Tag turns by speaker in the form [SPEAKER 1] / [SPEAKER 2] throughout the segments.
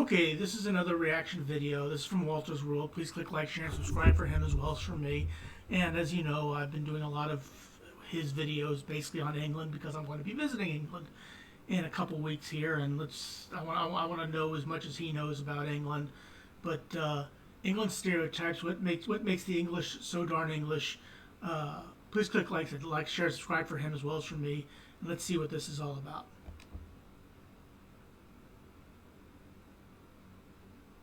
[SPEAKER 1] Okay, this is another reaction video. This is from Walter's World. Please click like, share, and subscribe for him as well as for me. And as you know, I've been doing a lot of his videos basically on England because I'm going to be visiting England in a couple weeks here, and I want to know as much as he knows about England. But England stereotypes, what makes the English so darn English. Please click like, share, subscribe for him as well as for me, and let's see what this is all about.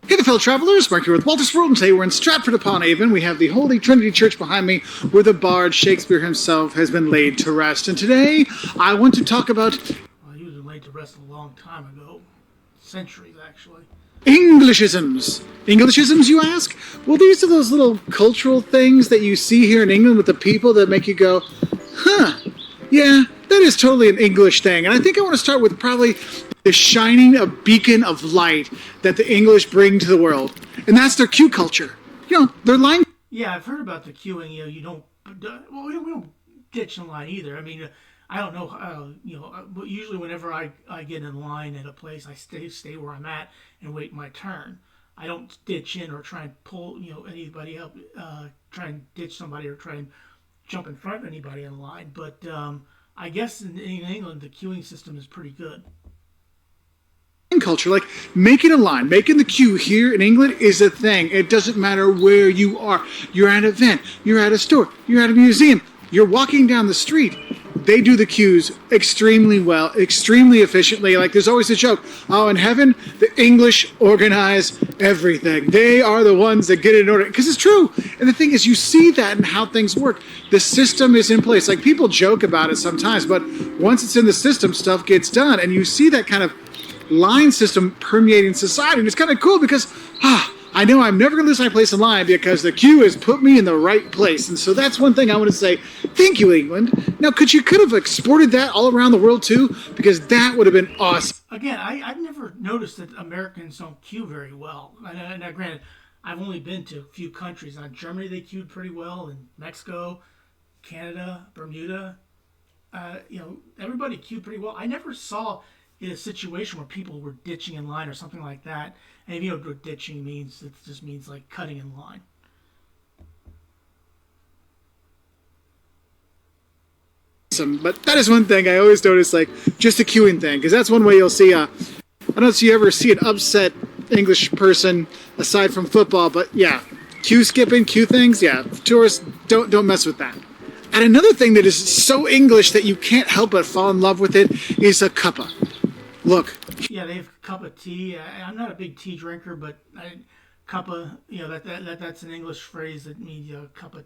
[SPEAKER 2] Hey there, fellow travelers, Mark here with Walter's World, and today we're in Stratford-upon-Avon. We have the Holy Trinity Church behind me, where the bard Shakespeare himself has been laid to rest. And today, I want to talk about
[SPEAKER 1] Well, he was laid to rest a long time ago. Centuries, actually.
[SPEAKER 2] Englishisms. Englishisms, you ask? Well, these are those little cultural things that you see here in England with the people that make you go, huh, yeah, that is totally an English thing. And I think I want to start with probably the shining a beacon of light that the English bring to the world. And that's their Q culture. You know, their line.
[SPEAKER 1] Yeah, I've heard about the queuing. You don't. Well, we don't ditch in line either. I mean, I don't know. But usually whenever I get in line at a place, I stay where I'm at and wait my turn. I don't ditch in or try and pull anybody up, try and ditch somebody or try and jump in front of anybody in line. But I guess in England the queuing system is pretty good.
[SPEAKER 2] Culture, like making a line, making the queue here in England is a thing. It doesn't matter where you are. You're at an event, you're at a store, you're at a museum, you're walking down the street. They do the queues extremely well, extremely efficiently. Like there's always a joke, oh, in heaven, the English organize everything. They are the ones that get it in order. Because it's true. And the thing is, you see that in how things work. The system is in place. Like people joke about it sometimes, but once it's in the system, stuff gets done. And you see that kind of line system permeating society, and it's kind of cool because I know I'm never going to lose my place in line because the queue has put me in the right place. And so that's one thing I want to say, thank you, England. Now, could have exported that all around the world too, because that would have been awesome.
[SPEAKER 1] Again, I've never noticed that Americans don't queue very well. Now, granted, I've only been to a few countries. In Germany, they queued pretty well, and Mexico, Canada, Bermuda, everybody queued pretty well. I never saw a situation where people were ditching in line or something like that. And if you know what ditching means, it just means like cutting in line.
[SPEAKER 2] But that is one thing I always notice, like just the queuing thing, because that's one way you'll see. I don't know if you ever see an upset English person aside from football, but yeah, queue skipping, queue things, yeah, tourists don't mess with that. And another thing that is so English that you can't help but fall in love with it is a cuppa. Look.
[SPEAKER 1] Yeah, they have a cup of tea. I'm not a big tea drinker, but cuppa, that's an English phrase that means cup of.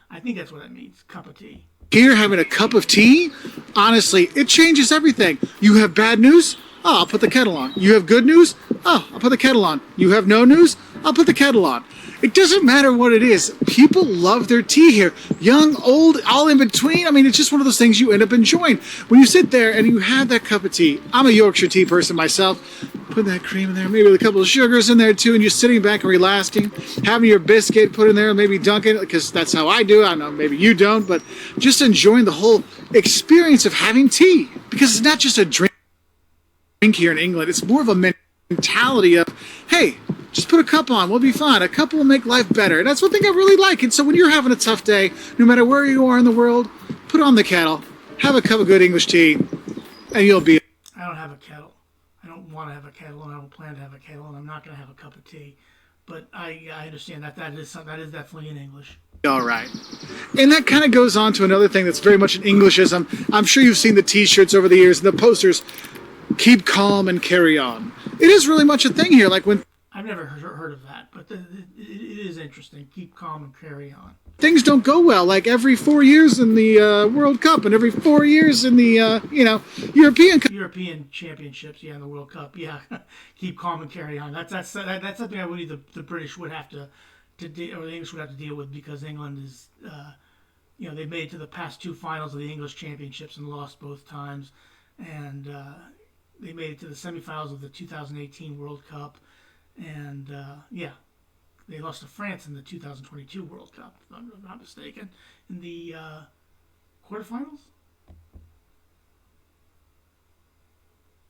[SPEAKER 1] I think that's what it means, cup of tea.
[SPEAKER 2] Here, having a cup of tea, honestly, it changes everything. You have bad news? Oh, I'll put the kettle on. You have good news? Oh, I'll put the kettle on. You have no news? I'll put the kettle on. It doesn't matter what it is. People love their tea here. Young, old, all in between. I mean, it's just one of those things you end up enjoying. When you sit there and you have that cup of tea, I'm a Yorkshire tea person myself, put that cream in there, maybe with a couple of sugars in there too, and you're sitting back and relaxing, having your biscuit put in there, maybe dunk it, because that's how I do it. I know maybe you don't, but just enjoying the whole experience of having tea. Because it's not just a drink here in England. It's more of a mentality of, hey, just put a cup on, we'll be fine. A cup will make life better. And that's one thing I really like. And so when you're having a tough day, no matter where you are in the world, put on the kettle, have a cup of good English tea, and you'll be.
[SPEAKER 1] I don't have a kettle. I don't want to have a kettle, and I don't plan to have a kettle, and I'm not going to have a cup of tea. But I understand that is definitely in English.
[SPEAKER 2] All right. And that kind of goes on to another thing that's very much an Englishism. I'm sure you've seen the T-shirts over the years and the posters. Keep calm and carry on. It is really much a thing here. Like when
[SPEAKER 1] I've never heard of that, but it is interesting. Keep calm and carry on.
[SPEAKER 2] Things don't go well, like every 4 years in the World Cup and every 4 years in the
[SPEAKER 1] European Championships, yeah, in the World Cup, yeah. Keep calm and carry on. That's something I believe the British would have to deal, or the English would have to deal with, because England is, they've made it to the past two finals of the English Championships and lost both times, and they made it to the semifinals of the 2018 World Cup. And, they lost to France in the 2022 World Cup, if I'm not mistaken, in the quarterfinals.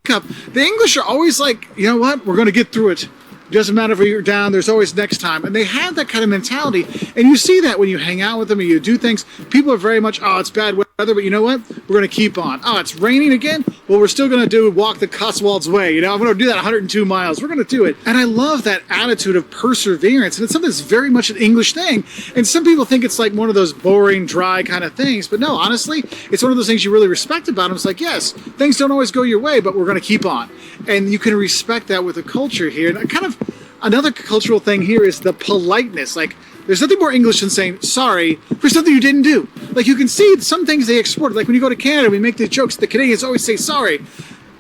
[SPEAKER 2] Cup, the English are always like, you know what, we're going to get through it. Doesn't matter if you're down, there's always next time. And they have that kind of mentality. And you see that when you hang out with them and you do things. People are very much, oh, it's bad weather, but you know what? We're going to keep on. Oh, it's raining again? Well, we're still going to walk the Cotswolds way. You know, I'm going to do that 102 miles. We're going to do it. And I love that attitude of perseverance. And it's something that's very much an English thing. And some people think it's like one of those boring, dry kind of things. But no, honestly, it's one of those things you really respect about them. It's like, yes, things don't always go your way, but we're going to keep on. And you can respect that with the culture here. And kind of another cultural thing here is the politeness. Like, there's nothing more English than saying sorry for something you didn't do. Like, you can see some things they export. Like, when you go to Canada, we make the jokes. The Canadians always say sorry.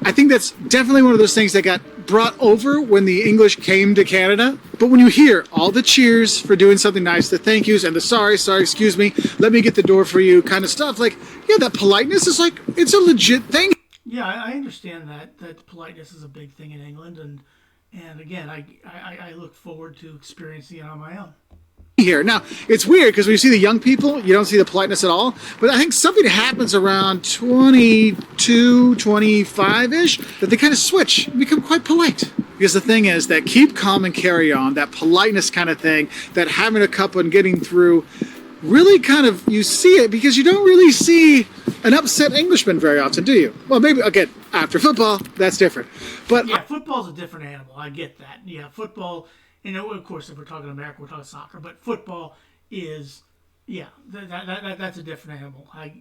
[SPEAKER 2] I think that's definitely one of those things that got brought over when the English came to Canada. But when you hear all the cheers for doing something nice, the thank yous, and the sorry, excuse me, let me get the door for you kind of stuff, like, yeah, that politeness is like, it's a legit thing.
[SPEAKER 1] Yeah, I understand that politeness is a big thing in England, and again, I look forward to experiencing it on my own.
[SPEAKER 2] Here. Now, it's weird because when you see the young people, you don't see the politeness at all. But I think something happens around 22, 25-ish that they kind of switch and become quite polite. Because the thing is that keep calm and carry on, that politeness kind of thing, that having a cup and getting through, really kind of, you see it because you don't really see an upset Englishman very often, do you? Well, maybe, again, after football, that's different. But
[SPEAKER 1] yeah, football's a different animal. I get that. Yeah, football, you know, of course, if we're talking America, we're talking soccer, but football is, yeah, that's a different animal. I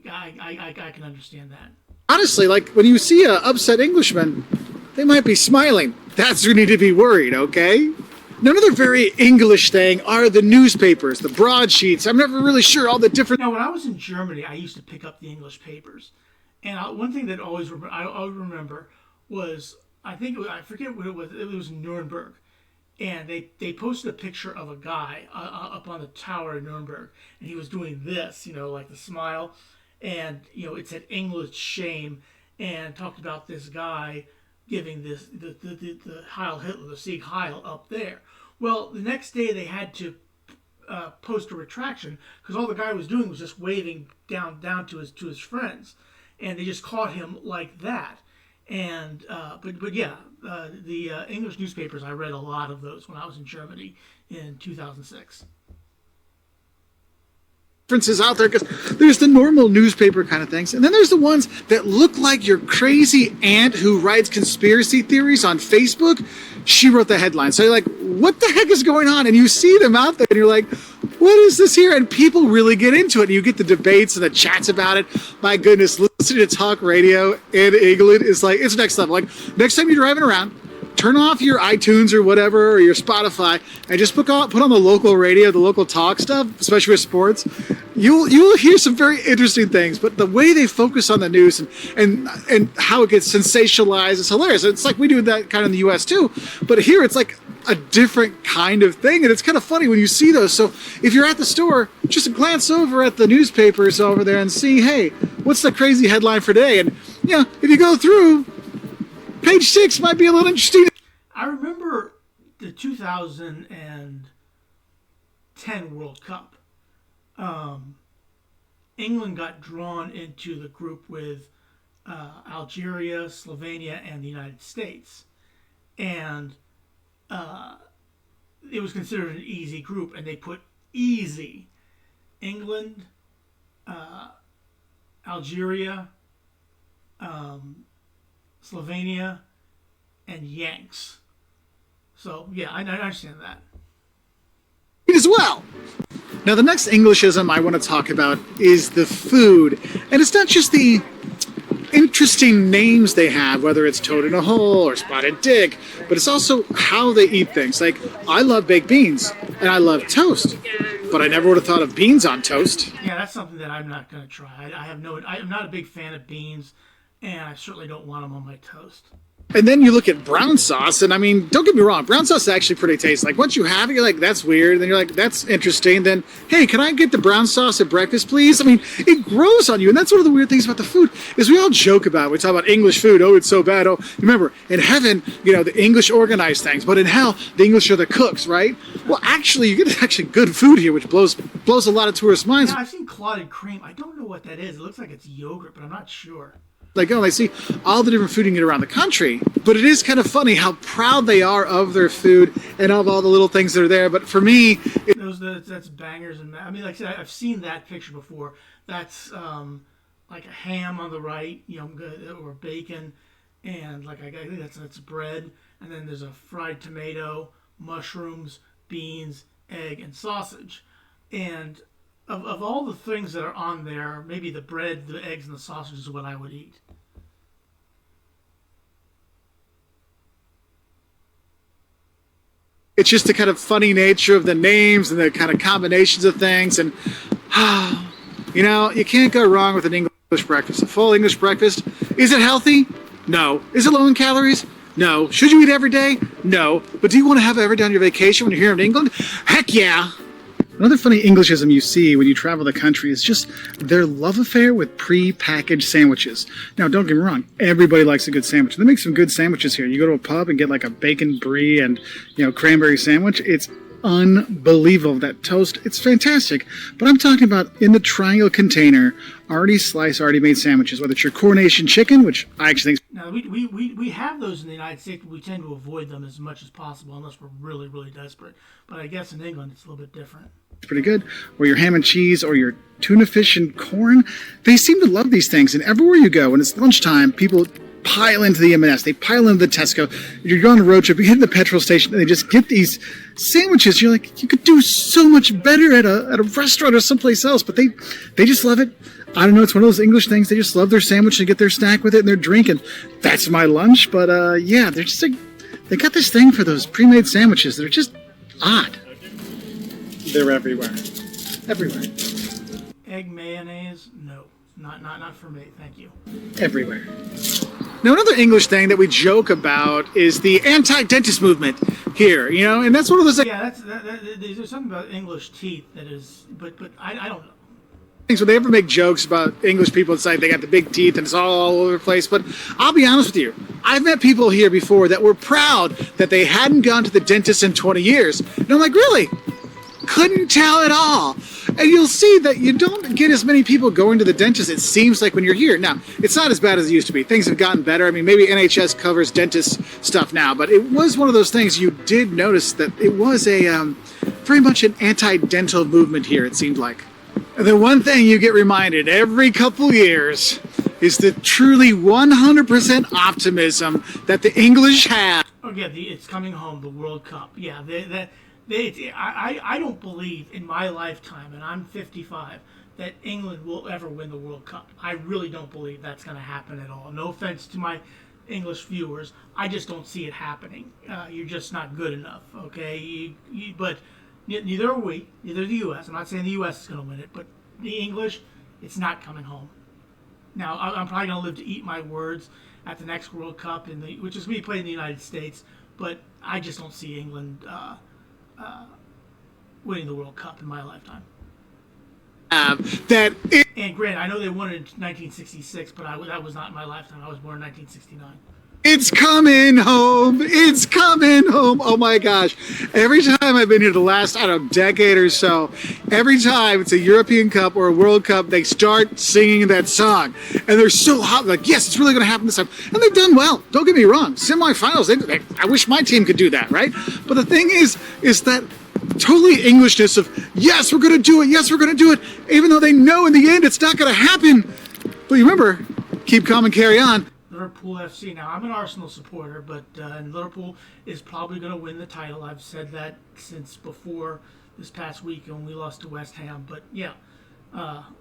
[SPEAKER 1] can understand that.
[SPEAKER 2] Honestly, like, when you see an upset Englishman, they might be smiling. That's when you need to be worried, okay? Another very English thing are the newspapers, the broadsheets. I'm never really sure all the different...
[SPEAKER 1] Now, when I was in Germany, I used to pick up the English papers. And one thing that I always remember was, I forget what it was in Nuremberg. And they posted a picture of a guy up on the tower in Nuremberg. And he was doing this, you know, like the smile. And, you know, it said English shame. And talked about this guy giving this the Heil Hitler, the Sieg Heil up there. Well, the next day they had to post a retraction because all the guy was doing was just waving down to his friends, and they just caught him like that. And but yeah, the English newspapers, I read a lot of those when I was in Germany in 2006.
[SPEAKER 2] Differences out there because there's the normal newspaper kind of things, and then there's the ones that look like your crazy aunt who writes conspiracy theories on Facebook. She wrote the headline, so you're like, what the heck is going on? And you see them out there and you're like, what is this here? And people really get into it, and you get the debates and the chats about it. My goodness, listening to talk radio in England is like, it's next level. Like, next time you're driving around, turn off your iTunes or whatever, or your Spotify, and just put on the local radio, the local talk stuff, especially with sports. You'll hear some very interesting things, but the way they focus on the news and how it gets sensationalized is hilarious. It's like we do that kind of in the U.S. too, but here it's like a different kind of thing, and it's kind of funny when you see those. So if you're at the store, just glance over at the newspapers over there and see, hey, what's the crazy headline for today? And yeah, if you go through, page 6 might be a little interesting.
[SPEAKER 1] I remember the 2010 World Cup. England got drawn into the group with Algeria, Slovenia, and the United States. And it was considered an easy group, and they put easy England, Algeria, Slovenia, and Yanks. So, yeah, I understand that.
[SPEAKER 2] As well. Now, the next Englishism I want to talk about is the food. And it's not just the interesting names they have, whether it's Toad in a Hole or Spotted Dick, but it's also how they eat things. Like, I love baked beans, and I love toast, but I never would have thought of beans on toast.
[SPEAKER 1] Yeah, that's something that I'm not going to try. I'm not a big fan of beans, and I certainly don't want them on my toast.
[SPEAKER 2] And then you look at brown sauce, and I mean, don't get me wrong, brown sauce is actually pretty tasty. Like, once you have it, you're like, that's weird. Then you're like, that's interesting. Then, hey, can I get the brown sauce at breakfast, please? I mean, it grows on you, and that's one of the weird things about the food, is we all joke about it. We talk about English food. Oh, it's so bad. Oh, remember, in heaven, you know, the English organize things, but in hell, the English are the cooks, right? Well, actually, you get actually good food here, which blows a lot of tourists' minds.
[SPEAKER 1] Yeah, I've seen clotted cream. I don't know what that is. It looks like it's yogurt, but I'm not sure.
[SPEAKER 2] They go, they see all the different food you can get around the country. But it is kind of funny how proud they are of their food and of all the little things that are there. But for me,
[SPEAKER 1] that's bangers. And I mean, like I said, I've seen that picture before. That's like a ham on the right, or bacon, and like I think that's bread, and then there's a fried tomato, mushrooms, beans, egg, and sausage. And of all the things that are on there, maybe the bread, the eggs, and the sausage is what I would eat.
[SPEAKER 2] It's just the kind of funny nature of the names and the kind of combinations of things. And, you can't go wrong with an English breakfast. A full English breakfast. Is it healthy? No. Is it low in calories? No. Should you eat every day? No. But do you want to have it every day on your vacation when you're here in England? Heck yeah. Another funny Englishism you see when you travel the country is just their love affair with pre-packaged sandwiches. Now, don't get me wrong, everybody likes a good sandwich. They make some good sandwiches here. You go to a pub and get like a bacon brie and, cranberry sandwich. It's unbelievable. That toast, it's fantastic. But I'm talking about in the triangle container, already sliced, already made sandwiches, whether it's your coronation chicken, which I actually think...
[SPEAKER 1] Now, we have those in the United States, but we tend to avoid them as much as possible unless we're really, really desperate. But I guess in England, it's a little bit different.
[SPEAKER 2] It's pretty good. Or your ham and cheese, or your tuna fish and corn. They seem to love these things. And everywhere you go, when it's lunchtime, people pile into the M&S. They pile into the Tesco. You're going on a road trip, you hit the petrol station, and they just get these sandwiches. You're like, you could do so much better at a restaurant or someplace else. But they just love it. I don't know, it's one of those English things. They just love their sandwich and get their snack with it and their drink, and that's my lunch. But they're just they got this thing for those pre-made sandwiches. They're just odd. They're everywhere. Everywhere.
[SPEAKER 1] Egg mayonnaise? No. Not for me, thank you.
[SPEAKER 2] Everywhere. Now, another English thing that we joke about is the anti-dentist movement here, and that's one of those...
[SPEAKER 1] Yeah, there's something about English teeth that is... But I don't know.
[SPEAKER 2] Things when they ever make jokes about English people, it's like they got the big teeth and it's all over the place. But I'll be honest with you, I've met people here before that were proud that they hadn't gone to the dentist in 20 years. And I'm like, really? Couldn't tell at all. And you'll see that you don't get as many people going to the dentist, it seems like, when you're here. Now, it's not as bad as it used to be. Things have gotten better. I mean, maybe NHS covers dentist stuff now, but it was one of those things you did notice that it was a very much an anti-dental movement here, it seemed like. And the one thing you get reminded every couple years is the truly 100% optimism that the English have.
[SPEAKER 1] Oh yeah, it's coming home, the World Cup. Yeah, I don't believe in my lifetime, and I'm 55, that England will ever win the World Cup. I really don't believe that's going to happen at all. No offense to my English viewers, I just don't see it happening. You're just not good enough, okay? But neither are we, neither the U.S. I'm not saying the U.S. is going to win it, but the English, it's not coming home. Now, I'm probably going to live to eat my words at the next World Cup, which is going to be played in the United States, but I just don't see England winning the World Cup in my lifetime. And granted, I know they won it in 1966, but that was not in my lifetime. I was born in 1969.
[SPEAKER 2] It's coming home. It's coming home. Oh my gosh. Every time I've been here the last, decade or so, every time it's a European Cup or a World Cup, they start singing that song. And they're so hot. Like, yes, it's really going to happen this time. And they've done well. Don't get me wrong. Semifinals, I wish my team could do that, right? But the thing is that totally Englishness of, yes, we're going to do it. Yes, we're going to do it. Even though they know in the end it's not going to happen. But you remember, keep calm and carry on.
[SPEAKER 1] Liverpool FC. Now, I'm an Arsenal supporter, but Liverpool is probably going to win the title. I've said that since before this past week when we lost to West Ham. But yeah,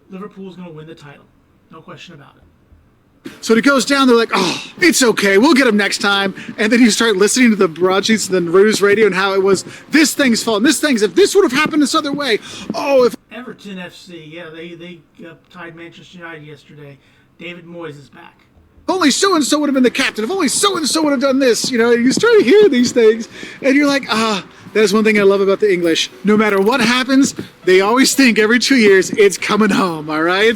[SPEAKER 1] Liverpool is going to win the title. No question about it.
[SPEAKER 2] So it goes down, they're like, oh, it's okay, we'll get them next time. And then you start listening to the broadsheets and the news radio and how it was, this thing's fault, and if this would have happened this other way. Oh, if
[SPEAKER 1] Everton FC, yeah, they tied Manchester United yesterday. David Moyes is back.
[SPEAKER 2] Only so-and-so would have been the captain. If only so-and-so would have done this. You start to hear these things, and you're like, that is one thing I love about the English. No matter what happens, they always think every 2 years, it's coming home, all right?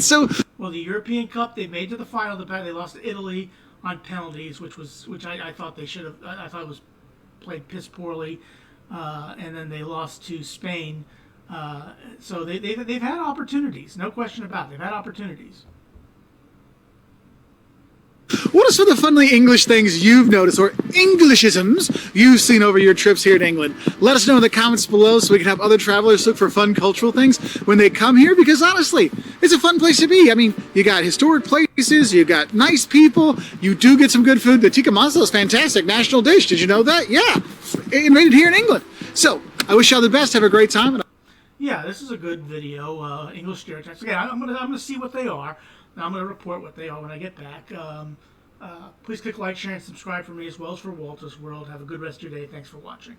[SPEAKER 1] Well, the European Cup, they made to the final. They lost to Italy on penalties, which I thought they should have. I thought it was played piss poorly. And then they lost to Spain. So they've had opportunities. No question about it. They've had opportunities.
[SPEAKER 2] What are some of the funny English things you've noticed or Englishisms you've seen over your trips here in England? Let us know in the comments below so we can have other travelers look for fun cultural things when they come here, because honestly, it's a fun place to be. I mean, you got historic places, you got nice people, you do get some good food. The tikka masala is fantastic, national dish. Did you know that? Yeah, invented here in England. So, I wish y'all the best. Have a great time.
[SPEAKER 1] Yeah, this is a good video. English stereotypes. Again, I'm gonna see what they are. And I'm gonna report what they are when I get back. Please click like, share, and subscribe for me as well as for Walter's World. Have a good rest of your day. Thanks for watching.